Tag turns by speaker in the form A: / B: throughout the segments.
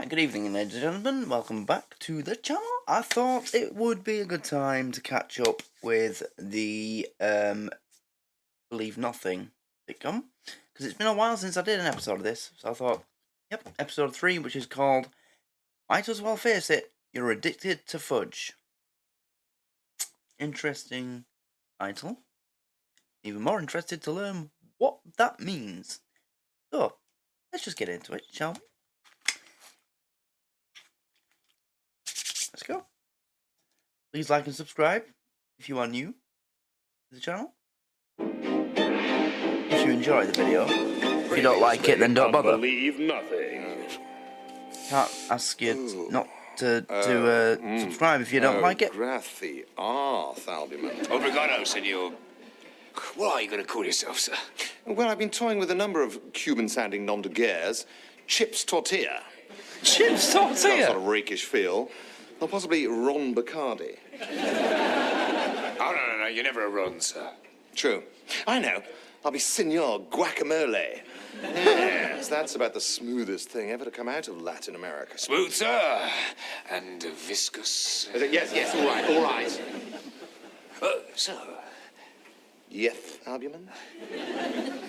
A: Right, good evening, ladies and gentlemen. Welcome back to the channel. I thought it would be a good time to catch up with the Believe Nothing sitcom, because it's been a while since I did an episode of this. So I thought, yep, episode 3, which is called Might As Well Face It, You're Addicted to Fudge. Interesting title. Even more interested to learn what that means. So, let's just get into it, shall we? Let's go. Please like and subscribe if you are new to the channel. If you enjoy the video. If you don't like it, then don't bother.
B: Believe nothing.
A: Can't ask you not to subscribe if you don't like it.
B: Grazie, albumin.
C: Obrigado, senor. What are you going to call yourself, sir?
B: Well, I've been toying with a number of Cuban-sounding nom de guerres. Chips tortilla.
A: Chips
B: Got a
A: tortilla?
B: sort of rakish feel. Or possibly Ron Bacardi.
C: Oh, no, you're never a Ron, sir.
B: True. I know. I'll be Senor Guacamole. Yes, that's about the smoothest thing ever to come out of Latin America.
C: Smooth, sir. And viscous.
B: Yes, all right.
C: Sir,
B: Yes, albumin?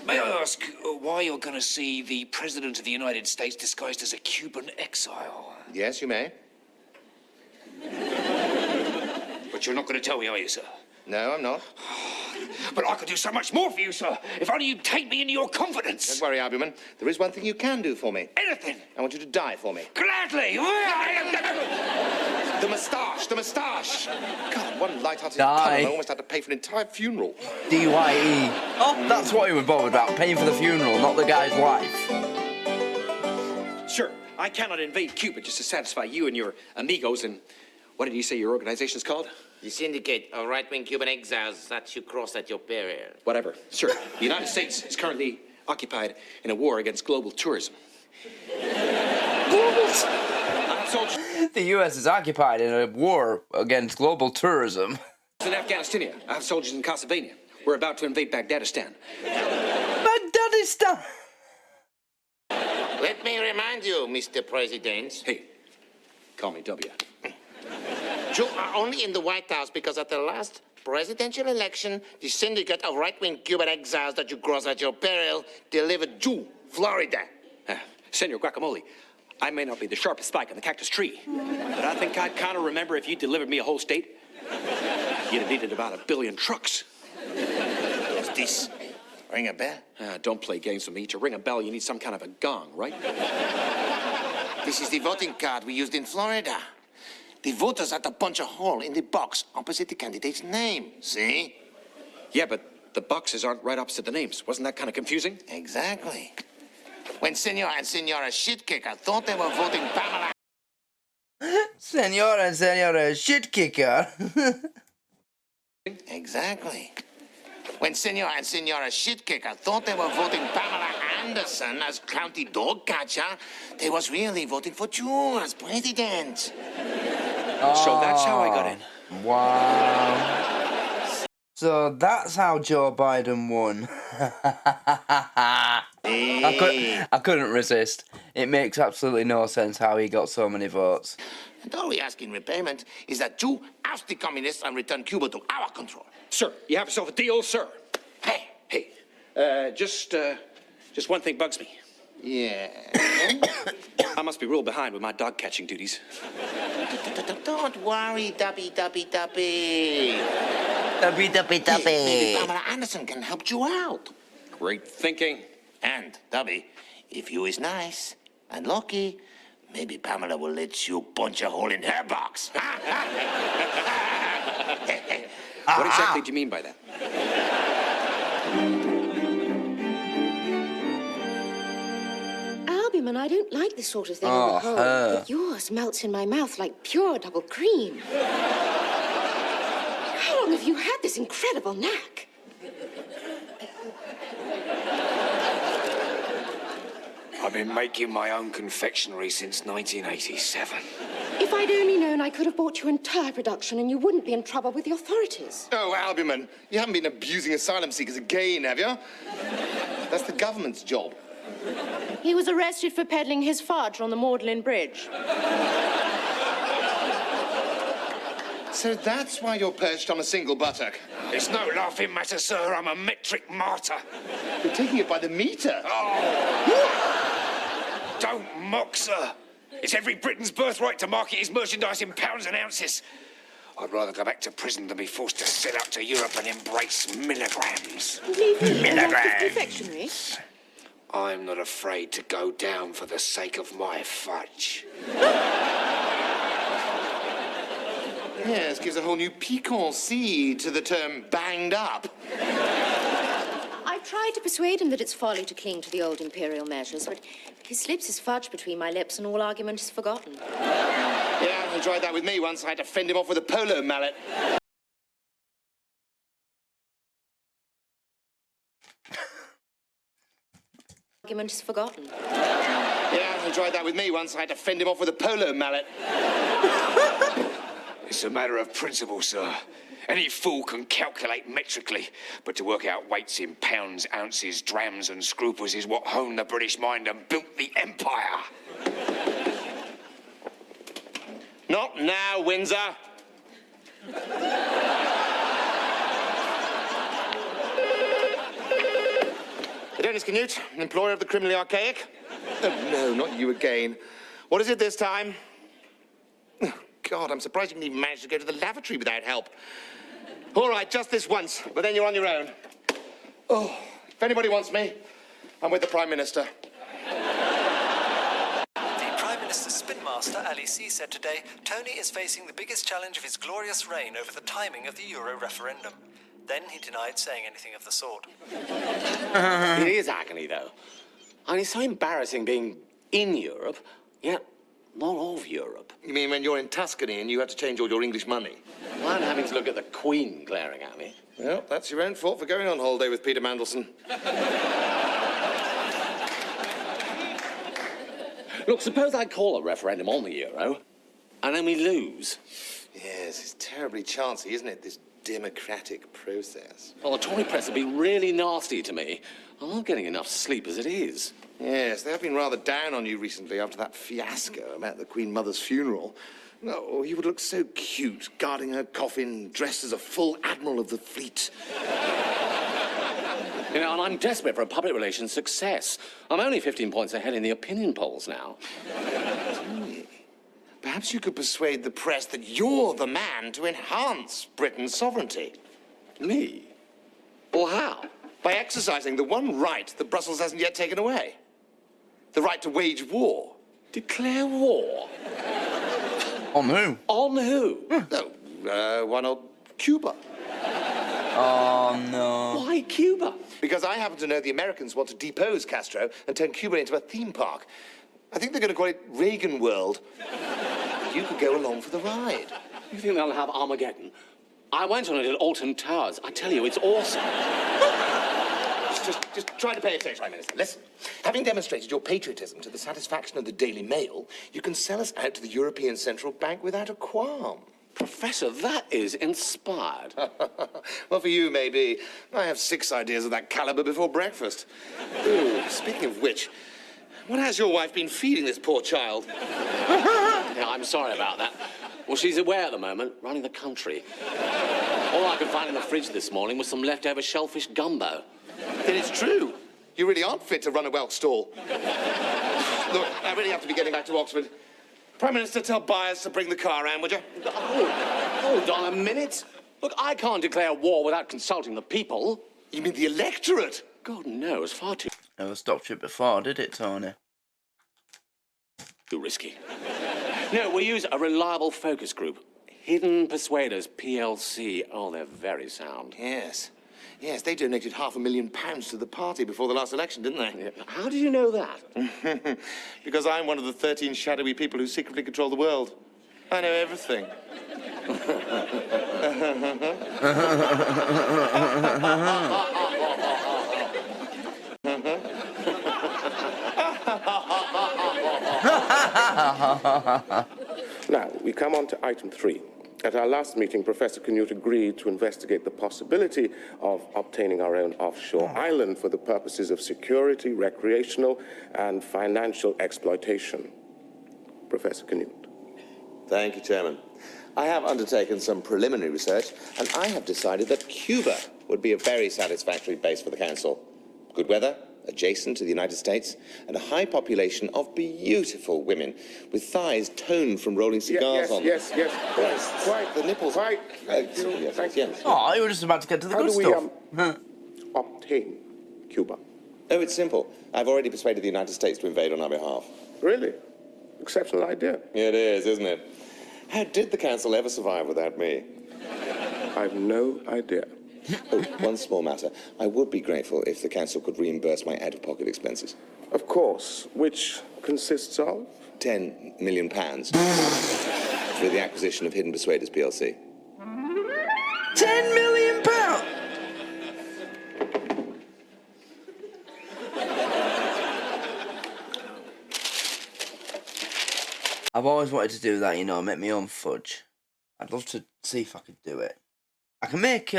C: may I ask why you're going to see the President of the United States disguised as a Cuban exile?
B: Yes, you may.
C: But you're not going to tell me, are you, sir?
B: No, I'm not.
C: But I could do so much more for you, sir, if only you'd take me into your confidence.
B: Don't worry, albumin. There is one thing you can do for me.
C: Anything.
B: I want you to die for me.
C: Gladly.
B: The moustache. God, one light-hearted
A: Die.
B: cunt almost had to pay for an entire funeral.
A: DYE. Oh, that's what he was bothered about, paying for the funeral, not the guy's wife.
D: Sure, I cannot invade Cuba just to satisfy you and your amigos and what did you say your organization's called?
E: The Syndicate of Right-Wing Cuban Exiles that you crossed at your peril.
D: Whatever. Sure, the United States is currently occupied in a war against global tourism. I have soldiers
A: The US is occupied in a war against global tourism.
D: in Afghanistan. I have soldiers in Casablanca. We're about to invade Baghdadistan.
A: Baghdadistan!
E: Let me remind you, Mr. President.
D: Hey, call me W.
E: You are only in the White House because at the last presidential election, the Syndicate of Right-Wing Cuban Exiles that you crossed at your peril delivered you, Florida.
D: Senor Guacamole, I may not be the sharpest spike on the cactus tree, but I think I'd kind of remember if you delivered me a whole state. You'd have needed about 1 billion trucks.
E: What's this? Ring a bell?
D: Don't play games with me. To ring a bell, you need some kind of a gong, right?
E: This is the voting card we used in Florida. The voters had to punch a hole in the box opposite the candidate's name. See?
D: Yeah, but the boxes aren't right opposite the names. Wasn't that kind of confusing?
E: Exactly. When Senor and Senora Shitkicker thought they were voting Pamela.
A: Senor and Senora Shitkicker.
E: Exactly. When Senor and Senora Shitkicker thought they were voting Pamela Anderson as county dog catcher, they was really voting for you as president.
D: So that's how I got in.
A: Wow. So that's how Joe Biden won. I couldn't resist. It makes absolutely no sense how he got so many votes.
E: And all we ask in repayment is that you oust the communists and return Cuba to our control.
D: Sir, you have yourself a deal, sir.
E: Hey.
D: Just one thing bugs me.
E: Yeah.
D: I must be real behind with my dog catching duties.
E: Don't worry, Dubby.
A: Duppy.
E: Maybe Pamela Anderson can help you out.
D: Great thinking.
E: And, Dubby, if you is nice and lucky, maybe Pamela will let you punch a hole in her box.
D: What exactly do you mean by that?
F: Albumin, I don't like this sort of thing on the whole. But yours melts in my mouth like pure double cream. How long have you had this incredible knack?
C: I've been making my own confectionery since 1987.
F: If I'd only known, I could have bought your entire production and you wouldn't be in trouble with the authorities.
B: Oh, albumin, you haven't been abusing asylum seekers again, have you? That's the government's job.
F: He was arrested for peddling his fudge on the Morden Bridge.
B: So that's why you're perched on a single buttock.
C: It's no laughing matter, sir. I'm a metric martyr.
B: You're taking it by the metre.
C: Oh! Don't mock, sir. It's every Briton's birthright to market his merchandise in pounds and ounces. I'd rather go back to prison than be forced to sell out to Europe and embrace milligrams.
F: Leave me an act of confectionery.
C: I'm not afraid to go down for the sake of my fudge.
B: Yes, gives a whole new piquancy to the term banged up.
F: I tried to persuade him that it's folly to cling to the old imperial measures, but he slips his fudge between my lips and all argument is forgotten.
B: Yeah, he tried that with me once. I had to fend him off with a polo mallet.
F: Argument is forgotten.
B: Yeah, he tried that with me once. I had to fend him off with a polo mallet.
C: It's a matter of principle, sir. Any fool can calculate metrically, but to work out weights in pounds, ounces, drams and scruples is what honed the British mind and built the empire.
B: Not now, Windsor. Adonis Canute, an employer of the criminally archaic. Oh, no, not you again. What is it this time? Oh, God, I'm surprised you can even manage to go to the lavatory without help. All right, just this once, but then you're on your own. Oh, if anybody wants me, I'm with the Prime Minister.
G: The Prime Minister's spin master, Ali C, said today, Tony is facing the biggest challenge of his glorious reign over the timing of the Euro referendum. Then he denied saying anything of the sort.
D: It is agony, though. I mean, it's so embarrassing being in Europe, yet not of Europe.
B: You mean when you're in Tuscany and you have to change all your English money?
D: I'm having to look at the Queen glaring at me.
B: Well, that's your own fault for going on holiday with Peter Mandelson.
D: Look, suppose I call a referendum on the euro, and then we lose.
B: Yes, it's terribly chancy, isn't it, this democratic process?
D: Well, the Tory press will be really nasty to me. I'm not getting enough sleep as it is.
B: Yes, they have been rather down on you recently after that fiasco about the Queen Mother's funeral. Oh, you would look so cute, guarding her coffin, dressed as a full admiral of the fleet.
D: You know, and I'm desperate for a public relations success. I'm only 15 points ahead in the opinion polls now.
B: Perhaps you could persuade the press that you're the man to enhance Britain's sovereignty.
D: Me? Well, how?
B: By exercising the one right that Brussels hasn't yet taken away. The right to wage war.
D: Declare war?
A: On who?
D: On who?
B: Why not Cuba?
A: Oh, no.
D: Why Cuba?
B: Because I happen to know the Americans want to depose Castro and turn Cuba into a theme park. I think they're going to call it Reagan World. You could go along for the ride.
D: You think they'll have Armageddon? I went on it at Alton Towers. I tell you, it's awesome.
B: Just try to pay attention, Prime Minister. Listen, having demonstrated your patriotism to the satisfaction of the Daily Mail, you can sell us out to the European Central Bank without a qualm.
D: Professor, that is inspired.
B: Well, for you, maybe. I have 6 ideas of that caliber before breakfast. Ooh, speaking of which, what has your wife been feeding this poor child?
D: Yeah, I'm sorry about that. Well, she's away at the moment, running the country. All I could find in the fridge this morning was some leftover shellfish gumbo.
B: Then it's true. You really aren't fit to run a Welsh stall. Look, I really have to be getting back to Oxford. Prime Minister, tell buyers to bring the car around, would you?
D: Hold on a minute. Look, I can't declare war without consulting the people.
B: You mean the electorate?
D: God knows, far too
A: Never stopped it before, did it, Tony?
D: risky. No, we use a reliable focus group. Hidden Persuaders, PLC. Oh, they're very sound.
B: Yes. Yes, they donated £500,000 to the party before the last election, didn't they?
D: Yeah. How do you know that?
B: Because I'm one of the 13 shadowy people who secretly control the world. I know everything.
H: Now, we come on to item 3. At our last meeting, Professor Canute agreed to investigate the possibility of obtaining our own offshore island for the purposes of security, recreational, and financial exploitation. Professor Canute.
B: Thank you, Chairman. I have undertaken some preliminary research, and I have decided that Cuba would be a very satisfactory base for the Council. Good weather, adjacent to the United States, and a high population of beautiful women with thighs toned from rolling cigars on them.
H: Yes. Quite.
B: The nipples.
H: Quite.
B: Yes.
A: Oh, you were just about to get to the good stuff.
H: How do we obtain Cuba?
B: Oh, it's simple. I've already persuaded the United States to invade on our behalf.
H: Really? Exceptional idea.
B: It is, isn't it? How did the Council ever survive without me?
H: I've no idea.
B: Oh, one small matter. I would be grateful if the Council could reimburse my out-of-pocket expenses.
H: Of course, which consists of?
B: £10 million for the acquisition of Hidden Persuaders plc.
A: £10 million! I've always wanted to do that, you know, make my own fudge. I'd love to see if I could do it. I can make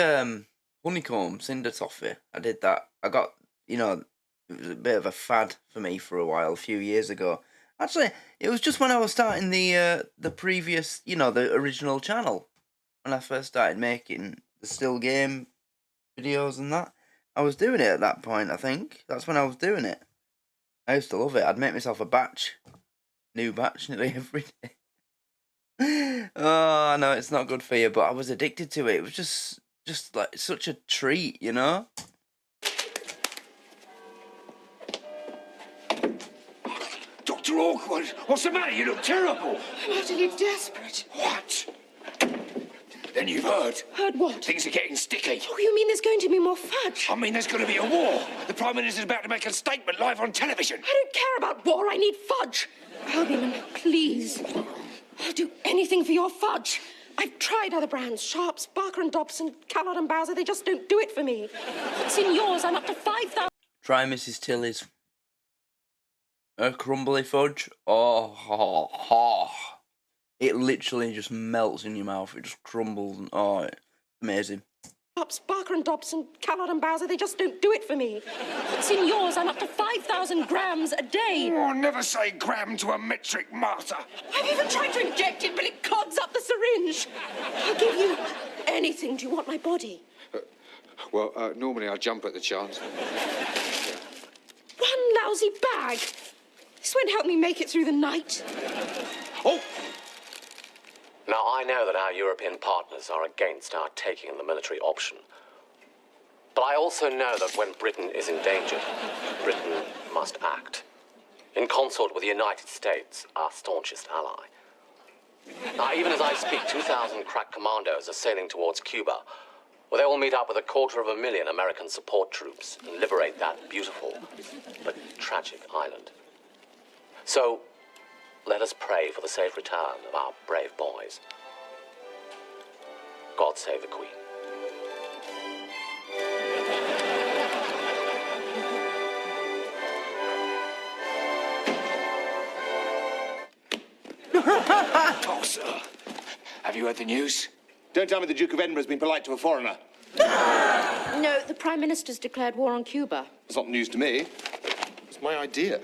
A: honeycomb cinder toffee. I did that. I got, you know, it was a bit of a fad for me for a while, a few years ago. Actually, it was just when I was starting the previous, you know, the original channel. When I first started making the still game videos and that. I was doing it at that point, I think. That's when I was doing it. I used to love it. I'd make myself a batch. New batch nearly every day. Oh, I know it's not good for you, but I was addicted to it. It was just like such a treat, you know?
C: Dr. Awkward, what's the matter? You look terrible.
F: I'm utterly desperate.
C: What? Then you've heard.
F: Heard what?
C: Things are getting sticky.
F: Oh, you mean there's going to be more fudge?
C: I mean, there's going to be a war. The Prime Minister's about to make a statement live on television.
F: I don't care about war. I need fudge. Albumin, please. I'll do anything for your fudge. I've tried other brands. Sharps, Barker and Dobson, Callard and Bowser. They just don't do it for me. What's in yours? I'm up to 5,000.
A: Try Mrs. Tilly's. Her crumbly fudge. Oh. It literally just melts in your mouth. It just crumbles. And, oh, it's amazing.
F: Sharps, Barker and Dobson, Callard and Bowser. They just don't do it for me. What's in yours? I'm up to 5,000 grams a day.
C: Oh, never say gram to a metric martyr.
F: I've even tried to inject it, but it clogs up the syringe. I'll give you anything. Do you want my body?
C: Normally I jump at the chance.
F: One lousy bag. This won't help me make it through the night.
C: Oh!
I: Now, I know that our European partners are against our taking the military option. But I also know that when Britain is endangered, Britain must act. In consort with the United States, our staunchest ally. Now, even as I speak, 2,000 crack commandos are sailing towards Cuba, where they will meet up with 250,000 American support troops and liberate that beautiful but tragic island. So, let us pray for the safe return of our brave boys. God save the Queen.
C: Talk, sir. Have you heard the news?
B: Don't tell me the Duke of Edinburgh's been polite to a foreigner.
F: No, the Prime Minister's declared war on Cuba.
B: It's not news to me. It's my idea.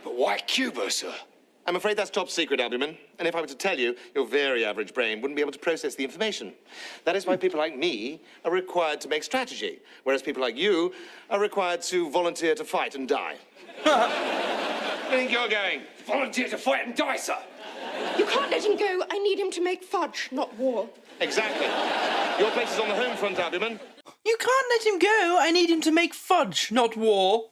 C: But why Cuba, sir?
B: I'm afraid that's top secret, Albumin. And if I were to tell you, your very average brain wouldn't be able to process the information. That is why people like me are required to make strategy, whereas people like you are required to volunteer to fight and die. Where do you think you're going?
C: Volunteer to fight and die, sir.
F: You can't let him go. I need him to make fudge, not war.
B: Exactly. Your place is on the home front, Albumin.
A: You can't let him go. I need him to make fudge, not war.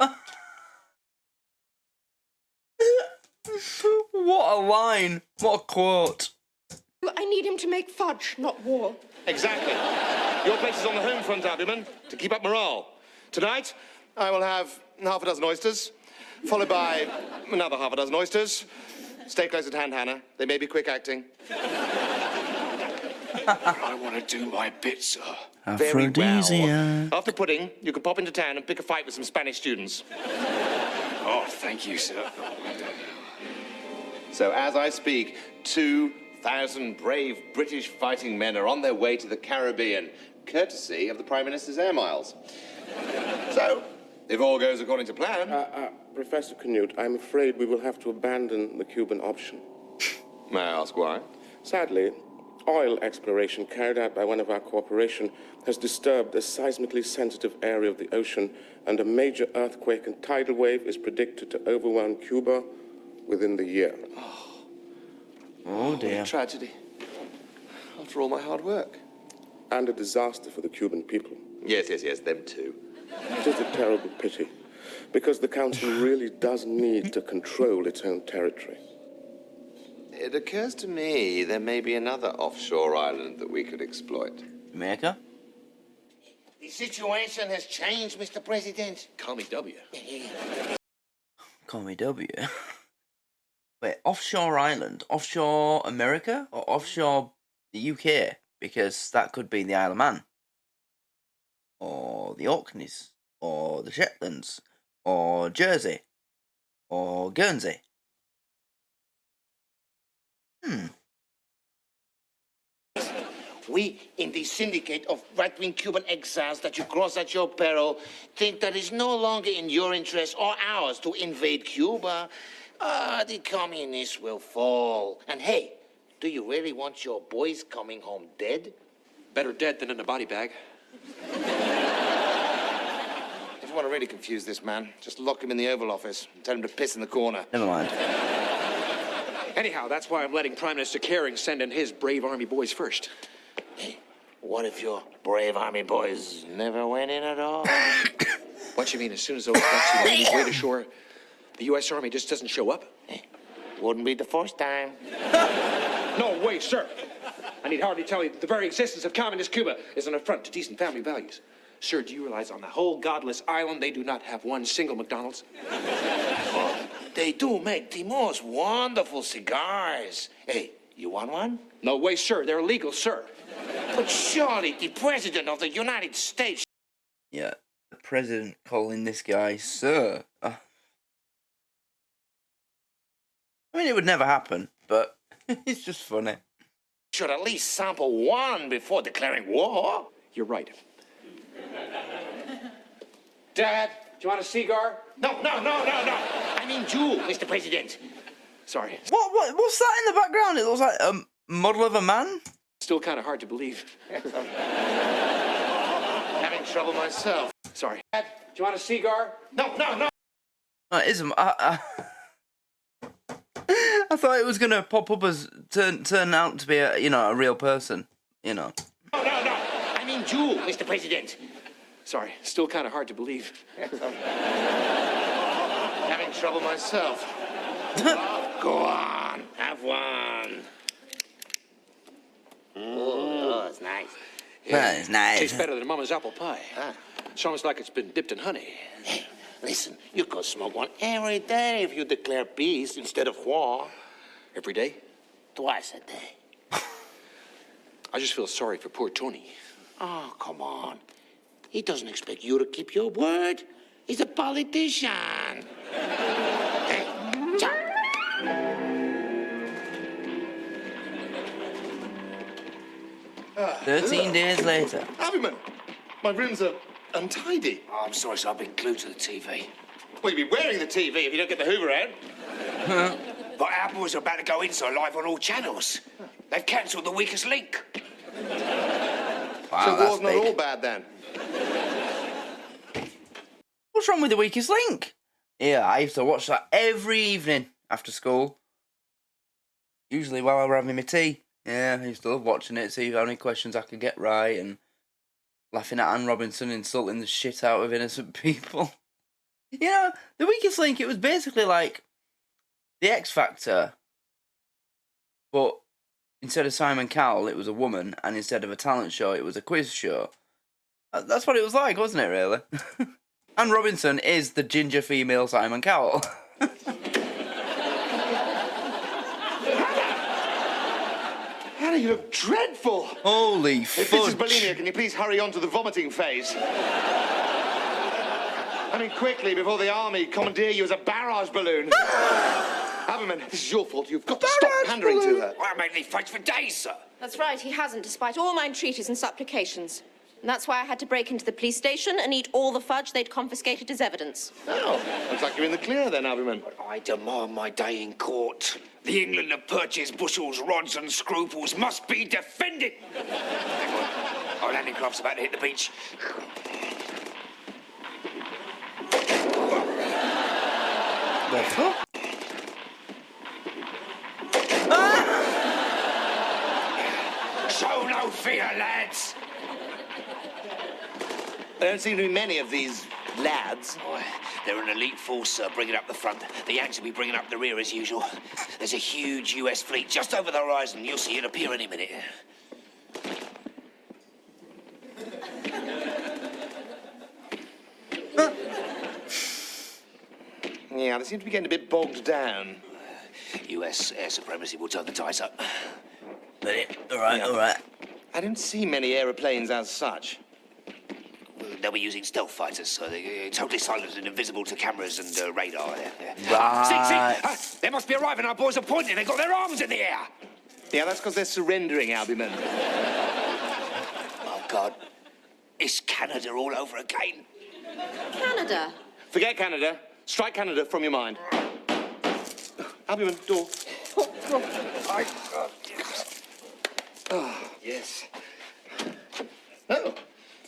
A: What a line. What a quote.
F: I need him to make fudge, not war.
B: Exactly. Your place is on the home front, Albumin, to keep up morale. Tonight, I will have half a dozen oysters, followed by another half a dozen oysters. Stay close at hand, Hannah. They may be quick acting.
C: I want to do my bit, sir.
B: Very well. After pudding, you can pop into town and pick a fight with some Spanish students.
C: Oh, thank you, sir.
B: So, as I speak, 2 1,000 brave British fighting men are on their way to the Caribbean, courtesy of the Prime Minister's Air Miles. So, if all goes according to plan...
H: Professor Canute, I'm afraid we will have to abandon the Cuban option.
B: May I ask why?
H: Sadly, oil exploration carried out by one of our corporation has disturbed a seismically sensitive area of the ocean, and a major earthquake and tidal wave is predicted to overwhelm Cuba within the year.
A: Oh dear.
B: What a tragedy. After all my hard work.
H: And a disaster for the Cuban people.
B: Yes, them too.
H: It is a terrible pity, because the Council really does need to control its own territory.
B: It occurs to me there may be another offshore island that we could exploit.
A: Jamaica?
E: The situation has changed, Mr. President.
D: Call me W.
A: Call me W. Wait, offshore island? Offshore America? Or offshore the UK? Because that could be the Isle of Man. Or the Orkneys. Or the Shetlands. Or Jersey. Or Guernsey.
E: We, in the syndicate of right-wing Cuban exiles that you cross at your peril, think that it's no longer in your interest or ours to invade Cuba. The communists will fall. And hey, do you really want your boys coming home dead?
D: Better dead than in a body bag.
B: If you want to really confuse this man, just lock him in the Oval Office and tell him to piss in the corner.
A: Never mind.
D: Anyhow, that's why I'm letting Prime Minister Caring send in his brave army boys first.
E: Hey, what if your brave army boys never went in at all?
D: What you mean, as soon as those Dutch ladies wade ashore, the U.S. Army just doesn't show up?
E: Hey, wouldn't be the first time.
D: No way, sir. I need hardly tell you that the very existence of communist Cuba is an affront to decent family values. Sir, do you realize on the whole godless island they do not have one single McDonald's?
E: They do make the most wonderful cigars. Hey, you want one?
D: No way, sir. They're illegal, sir.
E: But surely the President of the United States...
A: Yeah, the president calling this guy sir. I mean, it would never happen, but it's just funny.
E: should at least sample one before declaring war.
D: You're right. Dad, do you want a cigar?
E: No. I mean you, Mr. President.
D: Sorry.
A: What's that in the background? It looks like a model of a man.
D: Still kind of hard to believe.
E: Having trouble myself.
D: Sorry. Dad, do you want a cigar?
E: No.
A: It isn't. I thought it was gonna pop up as turn out to be a real person.
E: No. I mean you, Mr. President.
D: Sorry. Still kind of hard to believe.
E: Having trouble myself. Go on, have one. Oh, it's nice.
A: Yeah, it's nice.
D: Tastes better than Mama's apple pie.
E: Ah.
D: It's almost like it's been dipped in honey.
E: Hey, listen, you could smoke one every day if you declare peace instead of war.
D: Every day?
E: Twice a day.
D: I just feel sorry for poor Tony.
E: Oh, come on. He doesn't expect you to keep your word. He's a politician. Hey, Jack.
A: 13 days later.
B: Abbyman, my rooms are untidy.
C: Oh, I'm sorry, sir. I've been glued to the TV.
B: Well, you'll be wearing the TV if you don't get the Hoover out.
C: But our boys are about to go inside live on all channels. They've cancelled The Weakest Link.
A: Wow,
B: So
A: that's
B: war's not
A: big.
B: all bad then.
A: What's wrong with The Weakest Link? Yeah, I used to watch that every evening after school. Usually while I were having my tea. Yeah, I used to love watching it, see how many questions I could get right, and laughing at Anne Robinson insulting the shit out of innocent people. You know, The Weakest Link, it was basically like The X Factor, but instead of Simon Cowell, it was a woman, and instead of a talent show, it was a quiz show. That's what it was like, wasn't it, really? Anne Robinson is the ginger female Simon Cowell.
B: Hannah, you look dreadful.
A: Holy
B: If this is
A: fudge.
B: bulimia, can you please hurry on to the vomiting phase? I mean, quickly, before the army commandeer you as a barrage balloon. Have Alderman, this is your fault. You've got to stop pandering to her.
C: Well, I made me fight for days, sir.
F: That's right, he hasn't, despite all my entreaties and supplications. And that's why I had to break into the police station and eat all the fudge they'd confiscated as evidence.
B: Oh, looks like you're in the clear then, Alderman.
C: I demand my day in court. The England of purchased bushels, rods and scruples must be defended. Hang on. Our landing craft's about to hit the beach.
A: The fuck?
C: Show no fear, lads.
B: There don't seem to be many of these lads.
C: Oh, they're an elite force bringing up the front. The Yanks will be bringing up the rear as usual. There's a huge US fleet just over the horizon. You'll see it appear any minute.
B: Yeah, they seem to be getting a bit bogged down.
C: US air supremacy will turn the tides up.
A: All right, all right.
B: I don't see many aeroplanes as such.
C: They'll be using stealth fighters, so they're totally silent and invisible to cameras and radar.
A: Right.
C: See, they must be arriving. Our boys are pointing. They've got their arms in the air.
B: Yeah, that's because they're surrendering, Alderman.
C: Oh, God. It's Canada all over again.
F: Canada?
B: Forget Canada. Strike Canada from your mind. Alderman, door.
C: Yes.
B: Oh,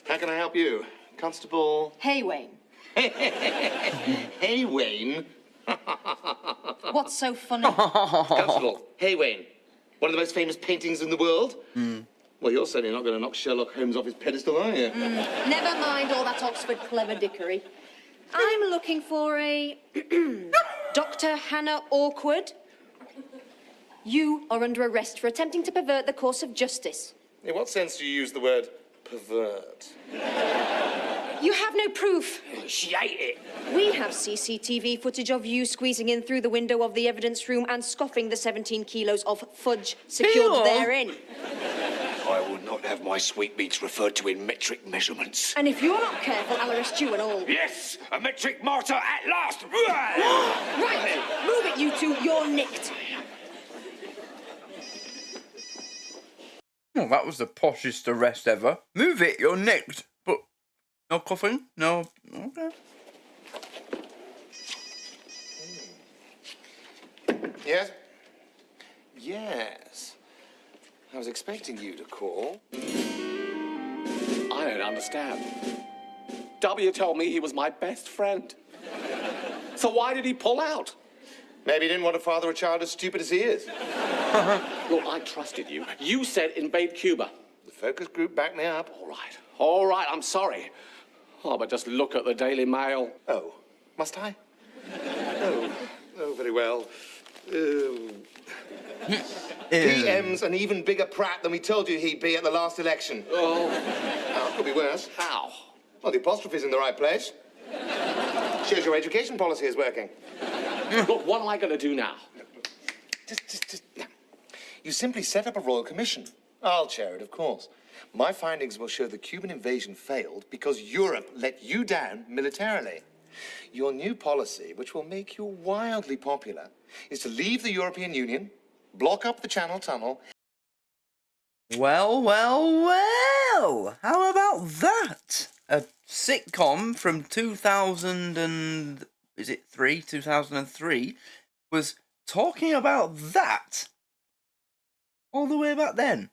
B: how can I help you? Constable...
J: Hey, Wayne.
B: Hey, Wayne.
J: What's so funny?
B: Constable, Hey, Wayne. One of the most famous paintings in the world? Well, you're certainly not going to knock Sherlock Holmes off his pedestal, are you?
J: Never mind all that Oxford clever dickery. I'm looking for a... Dr. Hannah Awkward. You are under arrest for attempting to pervert the course of justice.
B: In what sense do you use the word pervert?
F: You have no proof.
C: She ate it.
J: We have CCTV footage of you squeezing in through the window of the evidence room and scoffing the 17 kilos of fudge secured
A: Ew.
J: therein.
C: I will not have my sweetmeats referred to in metric measurements.
J: And if you're not careful, I'll arrest you and all.
C: Yes, a metric martyr at last.
J: Right, move it, you two. You're nicked.
A: Well, that was the poshest arrest ever. Move it, you're nicked. But no coughing? No. Okay.
B: Yes? Yes. I was expecting you to call.
K: I don't understand. W told me he was my best friend. So why did he pull out?
B: Maybe he didn't want to father a child as stupid as he is.
K: Look, I trusted you. You said invade Cuba.
B: The focus group backed me up.
K: All right, I'm sorry. Oh, but just look at the Daily Mail.
B: Oh, must I? Oh, very well. PM's an even bigger prat than we told you he'd be at the last election.
K: Oh.
B: Oh, could be worse.
K: How?
B: Well, the apostrophe's in the right place. Shows your education policy is working.
K: Look, what am I going to do now?
B: Just, you simply set up a royal commission. I'll chair it, of course. My findings will show the Cuban invasion failed because Europe let you down militarily. Your new policy, which will make you wildly popular, is to leave the European Union, block up the Channel Tunnel.
A: Well. How about that? A sitcom from 2003 was talking about that all the way back then.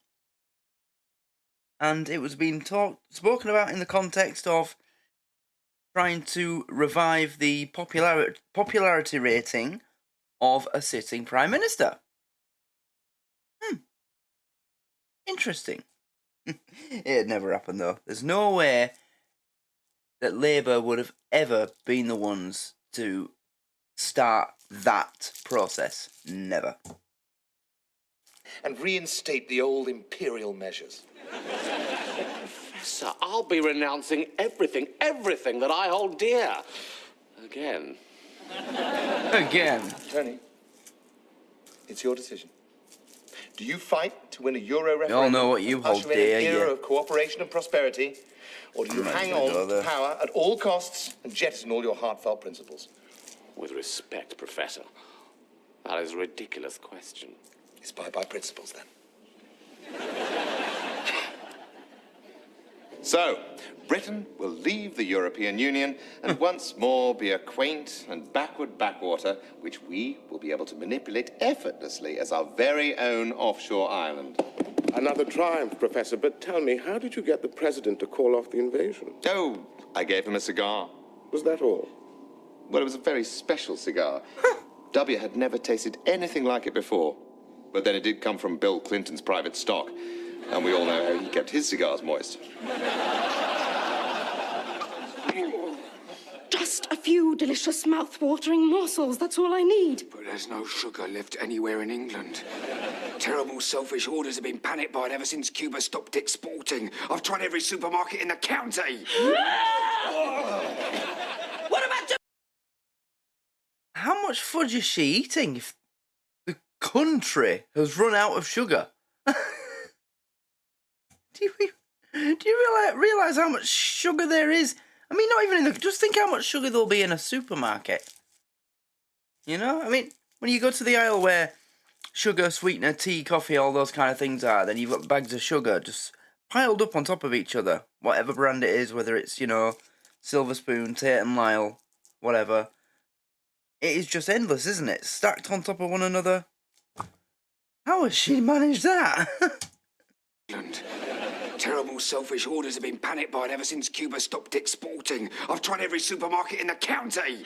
A: And it was being spoken about in the context of trying to revive the popularity rating of a sitting Prime Minister. Interesting. It never happened, though. There's no way that Labour would have ever been the ones to start that process. Never.
B: And reinstate the old imperial measures.
K: Professor, I'll be renouncing everything that I hold dear. Again.
B: Tony, it's your decision. Do you fight to win a Euro referendum?
A: We all know what you hold
B: usher in
A: dear,
B: an era
A: yeah.
B: of cooperation and prosperity, or do you hang on to power at all costs and jettison all your heartfelt principles?
K: With respect, Professor,
I: That is a ridiculous question.
B: Inspired by principles, then. So, Britain will leave the European Union and once more be a quaint and backward backwater which we will be able to manipulate effortlessly as our very own offshore island.
H: Another triumph, Professor, but tell me, how did you get the president to call off the invasion?
B: Oh, I gave him a cigar.
H: Was that all?
B: Well, it was a very special cigar. W had never tasted anything like it before. But then it did come from Bill Clinton's private stock. And we all know how he kept his cigars moist.
F: Just a few delicious mouth-watering morsels, that's all I need.
C: But there's no sugar left anywhere in England. Terrible selfish orders have been panic buyed ever since Cuba stopped exporting. I've tried every supermarket in the county.
F: What about
A: How much fudge is she eating if the country has run out of sugar? Do you realise how much sugar there is? I mean, not even in the... Just think how much sugar there'll be in a supermarket. You know? I mean, when you go to the aisle where sugar, sweetener, tea, coffee, all those kind of things are, then you've got bags of sugar just piled up on top of each other. Whatever brand it is, whether it's, you know, Silver Spoon, Tate and Lyle, whatever. It is just endless, isn't it? Stacked on top of one another. How has she managed that?
C: England. Terrible selfish orders have been panic buyed ever since Cuba stopped exporting. I've tried every supermarket in the county.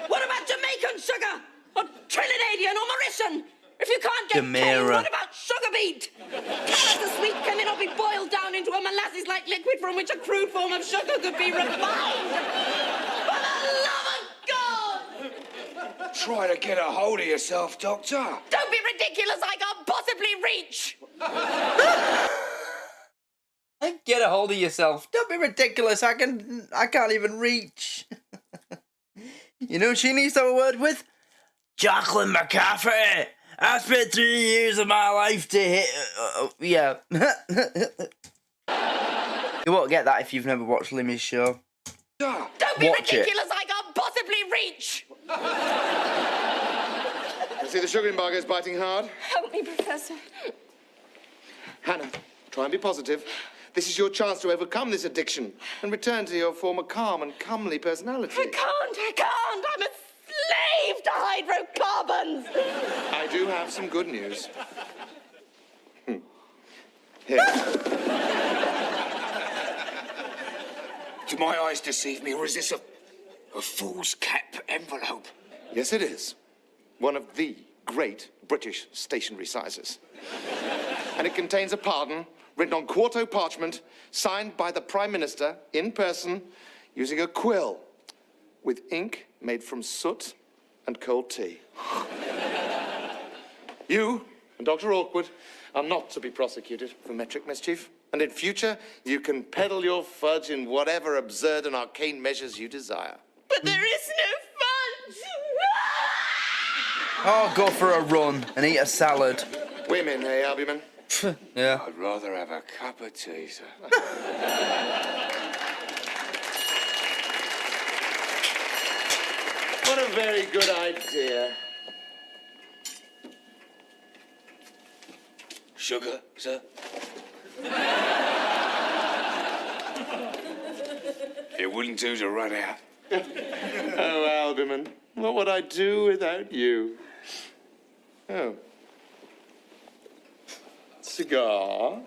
F: What about Jamaican sugar? Or Trinidadian or Mauritian? If you can't get cane, what about sugar beet? Can the sweet cannot be boiled down into a molasses-like liquid from which a crude form of sugar could be refined? For the love of God!
C: Try to get a hold of yourself, Doctor.
F: Don't be ridiculous, I can't possibly reach!
A: Get a hold of yourself. Don't be ridiculous. I can't even reach. You know who she needs to have a word with? Jacqueline McCaffrey. I spent 3 years of my life to hit... yeah. You won't get that if you've never watched Limmy's show.
F: Don't be
A: Watch
F: ridiculous, I can't possibly reach!
B: You see the sugar embargo is biting hard?
F: Help me, Professor.
B: Hannah, try and be positive. This is your chance to overcome this addiction and return to your former calm and comely personality.
F: I can't. I'm a slave to hydrocarbons.
B: I do have some good news. Here.
C: Do my eyes deceive me, or is this a fool's cap envelope?
B: Yes, it is. One of the great British stationery sizes. And it contains a pardon written on quarto parchment, signed by the Prime Minister in person, using a quill, with ink made from soot and cold tea. You and Dr. Awkward are not to be prosecuted for metric mischief, and in future you can peddle your fudge in whatever absurd and arcane measures you desire.
F: But there is no fudge.
A: Oh, go for a run and eat a salad.
B: Women, eh, Albumin?
A: Yeah.
C: I'd rather have a cup of tea, sir.
B: What a very good idea.
C: Sugar, sir? It wouldn't do to run out.
B: Oh, Albumin, what would I do without you? Oh. Cigar.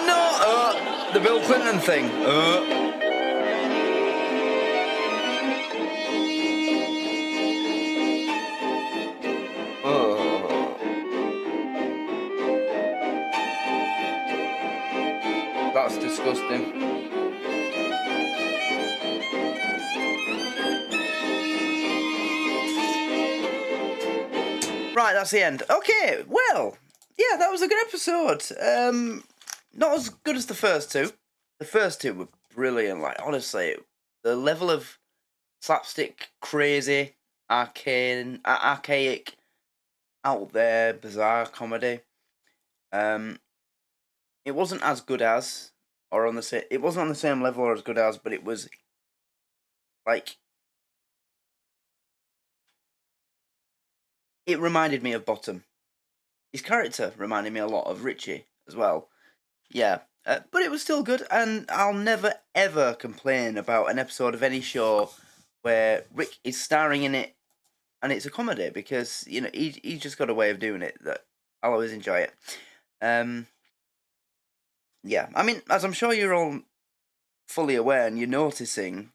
A: No! The Bill Clinton thing. That's disgusting. Right, that's the end. Okay, well, yeah, that was a good episode. Not as good as the first two. The first two were brilliant. Like, honestly, the level of slapstick, crazy, archaic, out there, bizarre comedy It wasn't as good as, or on the same. It wasn't on the same level or as good as, but it was like it reminded me of Bottom. His character reminded me a lot of Richie as well. Yeah, but it was still good, and I'll never ever complain about an episode of any show where Rick is starring in it, and it's a comedy because he's just got a way of doing it that I'll always enjoy it. Yeah, I mean, as I'm sure you're all fully aware and you're noticing,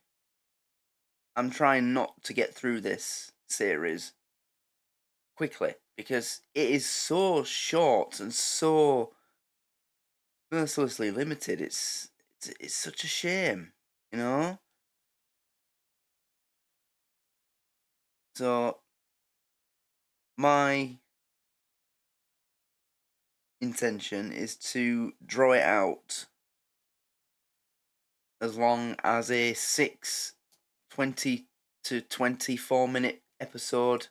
A: I'm trying not to get through this series quickly because it is so short and so mercilessly limited. It's such a shame, you know. So my intention is to draw it out as long as a 20 to 24 minute episode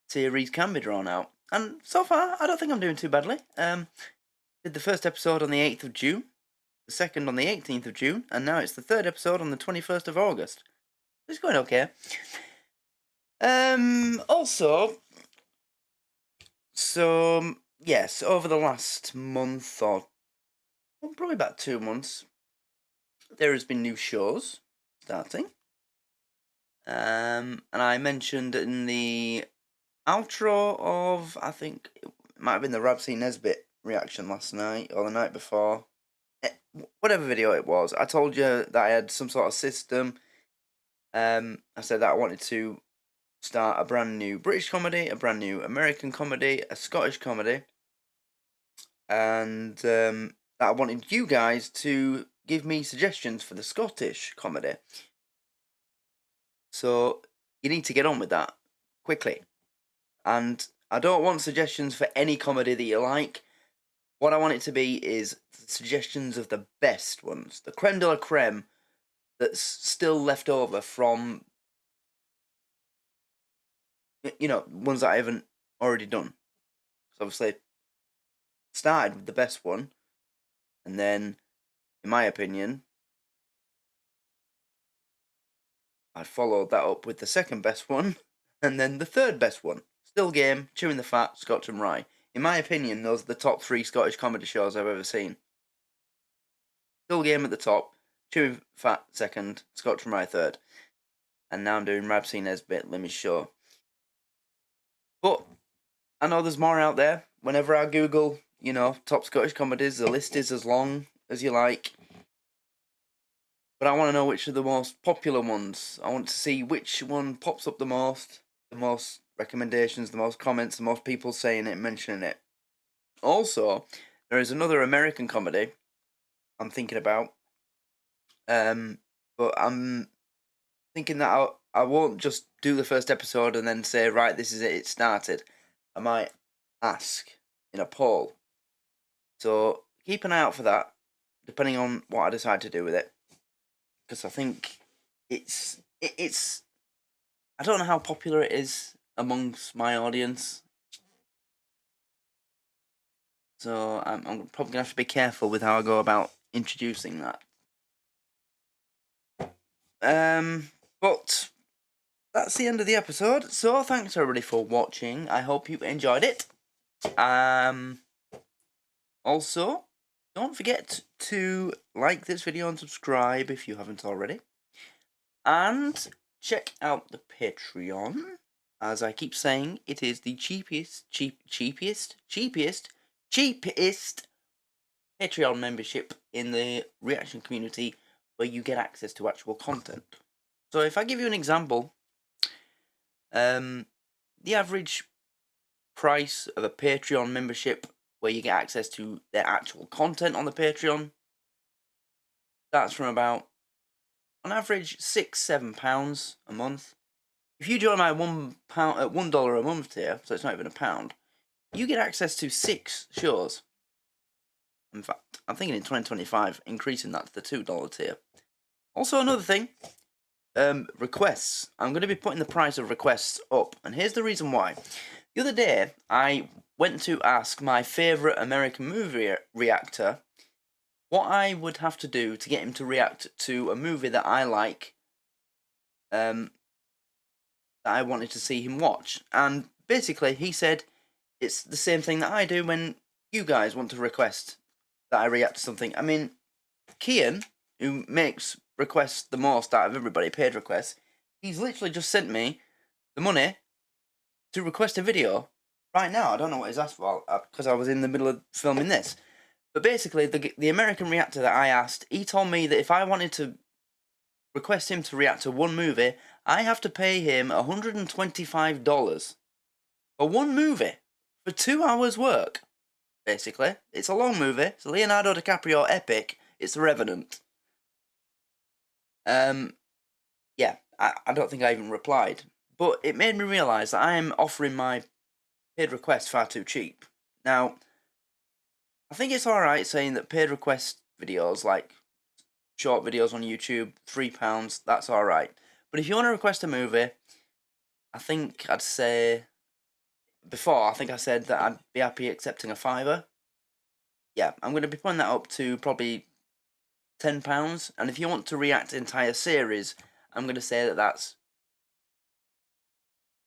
A: series can be drawn out. And so far, I don't think I'm doing too badly. Did the first episode on the 8th of June, the second on the 18th of June, and now it's the third episode on the 21st of August. It's going okay. Also, so, yes, over the last month or probably about 2 months, there has been new shows starting. And I mentioned in the outro of, I think it might have been the Rabsy Nesbitt reaction last night or the night before, whatever video it was, I told you that I had some sort of system. I said that I wanted to start a brand new British comedy, a brand new American comedy, a Scottish comedy, and that I wanted you guys to give me suggestions for the Scottish comedy. So you need to get on with that quickly. And I don't want suggestions for any comedy that you like. What I want it to be is suggestions of the best ones, the creme de la creme that's still left over from, ones that I haven't already done. So obviously, started with the best one, and then, in my opinion, I followed that up with the second best one, and then the third best one. Still Game, Chewing the Fat, Scotch and Rye. In my opinion, those are the top 3 Scottish comedy shows I've ever seen. Still Game at the top, Chewing Fat second, Scotch and Rye third. And now I'm doing Rabsy Nesbitt, Limmy's Show. But I know there's more out there. Whenever I Google, top Scottish comedies, the list is as long as you like. But I want to know which are the most popular ones. I want to see which one pops up the most recommendations, the most comments, the most people saying it and mentioning it. Also, there is another American comedy I'm thinking about. But I'm thinking that I won't just do the first episode and then say, right, this is it, it started. I might ask in a poll. So keep an eye out for that, depending on what I decide to do with it. Because I think it's I don't know how popular it is amongst my audience. So I'm probably going to have to be careful with how I go about introducing that. But that's the end of the episode. So thanks everybody for watching. I hope you enjoyed it. Also, don't forget to like this video and subscribe if you haven't already. And check out the Patreon. As I keep saying, it is the cheapest Patreon membership in the reaction community where you get access to actual content. So if I give you an example, the average price of a Patreon membership where you get access to their actual content on the Patreon starts from about, on average, £6-7 a month. If you join my $1 a month tier, so it's not even £1, you get access to 6 shows. In fact, I'm thinking in 2025 increasing that to the $2 tier. Also, another thing, requests. I'm going to be putting the price of requests up, and here's the reason why. The other day, I went to ask my favourite American movie reactor what I would have to do to get him to react to a movie that I like, that I wanted to see him watch. And basically, he said it's the same thing that I do when you guys want to request that I react to something. I mean, Kian, who makes requests the most out of everybody, paid requests, he's literally just sent me the money to request a video right now. I don't know what he's asked for, because I was in the middle of filming this. But basically, the American reactor that I asked, he told me that if I wanted to request him to react to one movie, I have to pay him $125 for one movie, for 2 hours work, basically. It's a long movie. It's a Leonardo DiCaprio epic. It's The Revenant. Yeah, I don't think I even replied. But it made me realise that I am offering my paid request far too cheap. Now, I think it's alright saying that paid request videos, like short videos on YouTube, £3, that's alright. But if you want to request a movie, I think I'd say... Before, I think I said that I'd be happy accepting a £5. Yeah, I'm going to be putting that up to probably £10. And if you want to react to entire series, I'm going to say that that's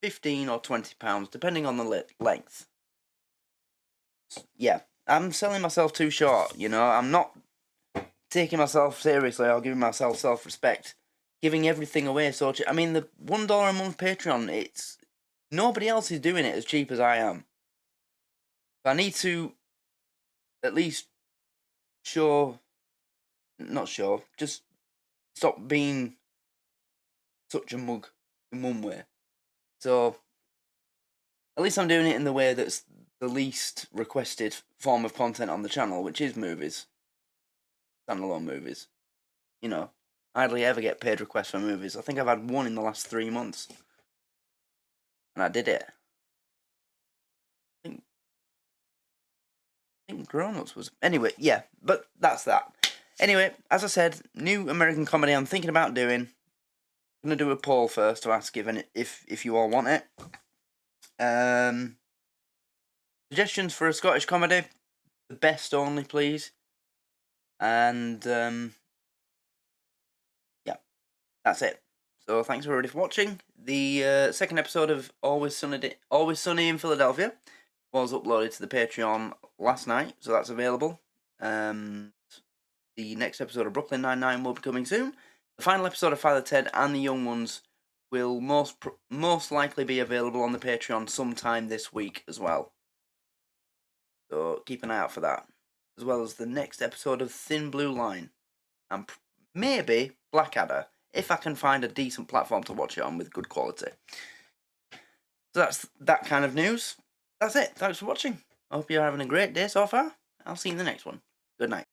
A: £15 or £20, depending on the length. Yeah, I'm selling myself too short, you know. I'm not taking myself seriously or giving myself self-respect, giving everything away so cheap. I mean, the $1 a month Patreon, it's... Nobody else is doing it as cheap as I am. So I need to at least just stop being such a mug in one way. So, at least I'm doing it in the way that's the least requested form of content on the channel, which is movies. Standalone movies. You know, I hardly ever get paid requests for movies. I think I've had one in the last 3 months. And I did it. I think Grown Ups was... Anyway, yeah, but that's that. Anyway, as I said, new American comedy I'm thinking about doing. I'm going to do a poll first to ask if you all want it. Suggestions for a Scottish comedy. The best only, please. And, yeah, that's it. So thanks everybody for watching. The second episode of Always Sunny in Philadelphia was uploaded to the Patreon last night, so that's available. The next episode of Brooklyn Nine-Nine will be coming soon. The final episode of Father Ted and the Young Ones will most likely be available on the Patreon sometime this week as well. So keep an eye out for that. As well as the next episode of Thin Blue Line. And maybe Blackadder, if I can find a decent platform to watch it on with good quality. So that's that kind of news. That's it. Thanks for watching. I hope you're having a great day so far. I'll see you in the next one. Good night.